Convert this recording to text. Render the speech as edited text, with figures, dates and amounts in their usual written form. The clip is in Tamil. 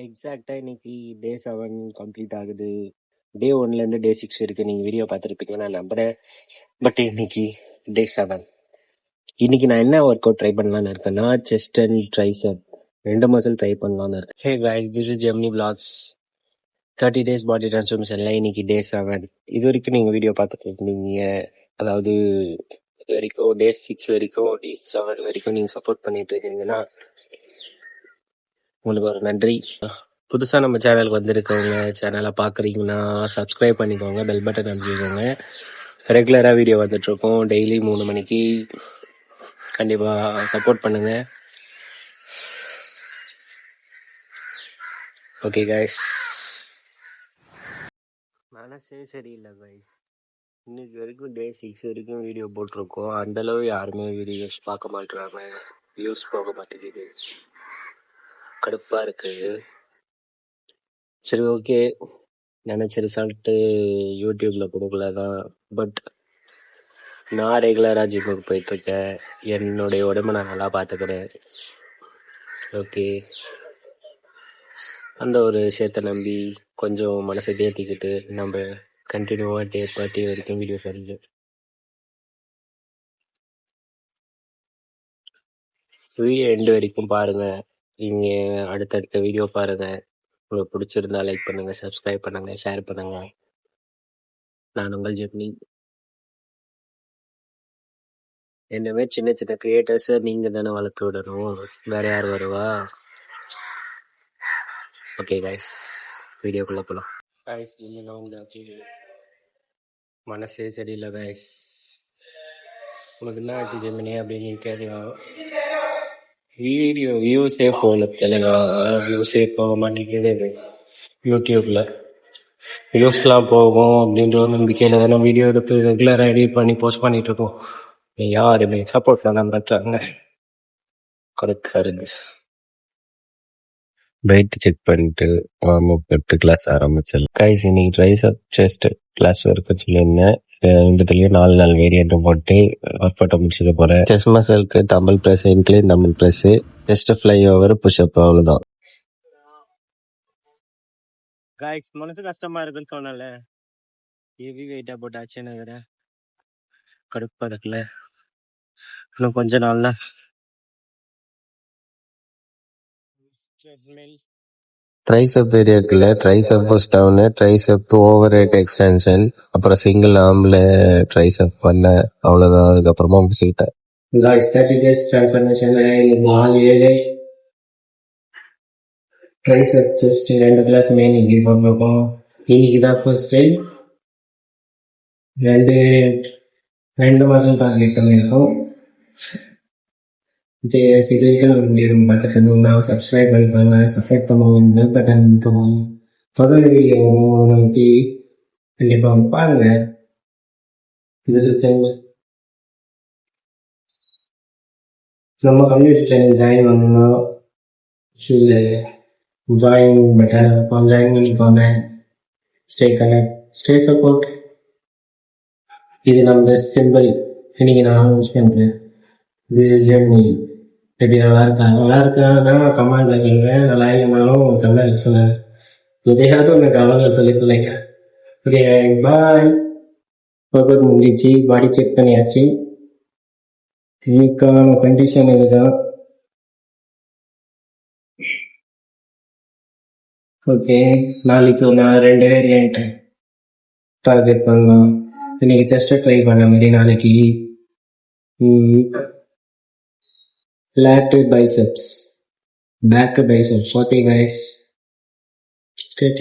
எக்ஸாக்டா இன்னைக்கு டே 7 கம்ப்ளீட் ஆகுது. டே 1ல இருந்து டே 6 வரைக்கும் நீங்க வீடியோ பார்த்துருப்பீங்க நான் நம்புறேன். பட் இன்னைக்கு டே 7. இன்னைக்கு நான் என்ன ஒர்க் அவுட் ட்ரை பண்ணலாம்னு இருக்கேன்னா chest and tricep 2 muscle try பண்ணலாம்னு இருக்கேன். ஹே guys, this is Gemini Vlogs. 30 days பாடி டிரான்ஸ்ஃபார்மேஷன்ல இன்னைக்கு டே 7. இது வரைக்கும் நீங்க வீடியோ பார்த்துட்டு இருந்தீங்க, அதாவது இது வரைக்கும் டே 6 வரைக்கும் டே 7 வரைக்கும் நீங்க சப்போர்ட் பண்ணிட்டு இருக்கீங்கன்னா உங்களுக்கு ஒரு நன்றி. புதுசாக நம்ம சேனலுக்கு வந்திருக்கவங்க சேனலை பார்க்குறீங்கன்னா சப்ஸ்கிரைப் பண்ணிக்கோங்க, பெல் பட்டன் அனுப்பிக்கோங்க. ரெகுலராக வீடியோ வந்துட்ருக்கோம், டெய்லி 3 மணிக்கு. கண்டிப்பாக சப்போர்ட் பண்ணுங்க. Okay guys. மனசே சரியில்லை கைஸ். இன்னைக்கு வரைக்கும் டே 6 வரைக்கும் வீடியோ போட்டிருக்கோம். அந்தளவு யாருமே வீடியோஸ் பார்க்க மாட்டுறாங்க, வியூஸ் போக மாட்டேங்குது, கடுப்பாக இருக்குது. சரி ஓகே, நினச்ச ரிசல்ட்டு யூடியூப்பில் கொடுக்கல தான். பட் நான் ரெகுலராக ஜிம்முக்கு போயிட்டுருக்கேன், என்னுடைய உடம்பை நான் நல்லா பார்த்துக்கிறேன். ஓகே, அந்த ஒரு விஷயத்தை நம்பி கொஞ்சம் மனசை தேர்த்திக்கிட்டு நம்ம கண்டினியூவாக டே 30 வரைக்கும் வீடியோ வருது. வீடியோ எண்டு வரைக்கும் பாருங்கள். நீங்கள் அடுத்தடுத்த வீடியோ பாருங்கள். உங்களுக்கு பிடிச்சிருந்தா லைக் பண்ணுங்கள், சப்ஸ்கிரைப் பண்ணுங்கள், ஷேர் பண்ணுங்கள். நான் உங்கள் ஜெப்னி. என்னவே சின்ன சின்ன கிரியேட்டர்ஸை நீங்கள் தானே வளர்த்து விடணும், வேறு யார் வருவா? ஓகே கைஸ், வீடியோக்குள்ளே போகலாம். கைஸ், ஜிம்மில் வந்தாச்சு. மனசே சரியில்லை கைஸ். உனக்கு என்ன ஆச்சு ஜெமினி அப்படின்னு கேட்கலாம். வீடியோ வியூஸே போகல, தெலுங்கா வியூஸே போக மாட்டேங்குது. யூடியூப்பில் வியூஸ்லாம் போகும் அப்படின்ற ஒரு நம்பிக்கையில் தானே வீடியோ எடுத்து ரெகுலராக எடிட் பண்ணி போஸ்ட் பண்ணிகிட்ருக்கோம். யாருமே சப்போர்ட் பண்ண மாட்டாங்க. கொடுக்காருங்க. வெயிட் செக் பண்ணிட்டு வார்ம் அப் எடுத்து கிளாஸ் ஆரம்பிச்சேன். கைஸ், இன்னைக்கு ட்ரைசெப் செஸ்ட் கிளாஸ் இருக்க சொல்லியிருந்தேன். ரெண்டுத்துலேயும் 4 நாள் வேரியண்ட் போட்டு ஒர்க் அவுட்டை முடிச்சுக்க போகிறேன். செஸ்ட் மசிலுக்கு dumbbell press, incline dumbbell press, chest fly over, push up, அவ்வளோதான். கைஸ், மனசு கஷ்டமாக இருக்குன்னு சொன்னல, ஹெவி வெயிட்டாக போட்டாச்சுன்னு வேற கடுப்பாக இருக்குல்ல. இன்னும் கொஞ்ச நாள்ல ட்ரைசெப் ஏரியாக்குள்ள tricep push down, tricep over head extension, அப்புறம் சிங்கிள் ஆர்ம்ல ட்ரைசெப் பண்ண, அவ்வளோதான். அதுக்கப்புறமா முடிச்சுக்கிட்டேன். 30 days டிரான்ஸ்ஃபர்மேஷன்ல 4-7 ட்ரைசெப் செஸ்ட் 2 கிளாஸ் மெயின் இன்க்ரீட் பண்ணிருக்கோம். இன்னைக்கு தான் ஃபர்ஸ்ட் டைம் ரெண்டு மாதம் டார்கெட் பண்ணியிருக்கோம். இது வரைக்கும் பார்த்துட்டு சப்ஸ்கிரைப் பண்ணிப்பாங்க, சப்ஸ்கிரைப் பண்ணுவோம், பெல் பட்டன் பண்ணுவோம். தொடர் வீடியோ நோக்கி கண்டிப்பாக பாருங்க. இது நம்ம கம்யூனிட்டி சேனல் ஜாயின் பண்ணணும். ஜாயின் பட்டன் ஜாயின் பண்ணிக்கோங்க. Stay connect, stay support. இது நம்ம சிம்பிள். இன்னைக்கு நான் யூஸ் பண்ணுறேன். This is journey. எப்படி நல்லா இருக்கான்னா கமெண்ட்ல சொல்றேன், நல்லா இல்லைனாலும் கமெண்ட்ல சொல்லுங்க. எதையாவது ஒன்று கமெண்ட்ல சொல்லி நினைக்கிறேன். Okay bye. ஒர்க் அவுட் முடிச்சு பாடி செக் பண்ணியாச்சு. இன்னைக்கான கண்டிஷன் இதுதான். ஓகே, நாளைக்கு நான் 2 வேரியன்ட் டார்கெட் பண்ணலாம். இன்னைக்கு ஜஸ்ட் ட்ரை பண்ண மாதிரி நாளைக்கு lat biceps, back biceps. Okay guys, stay tuned.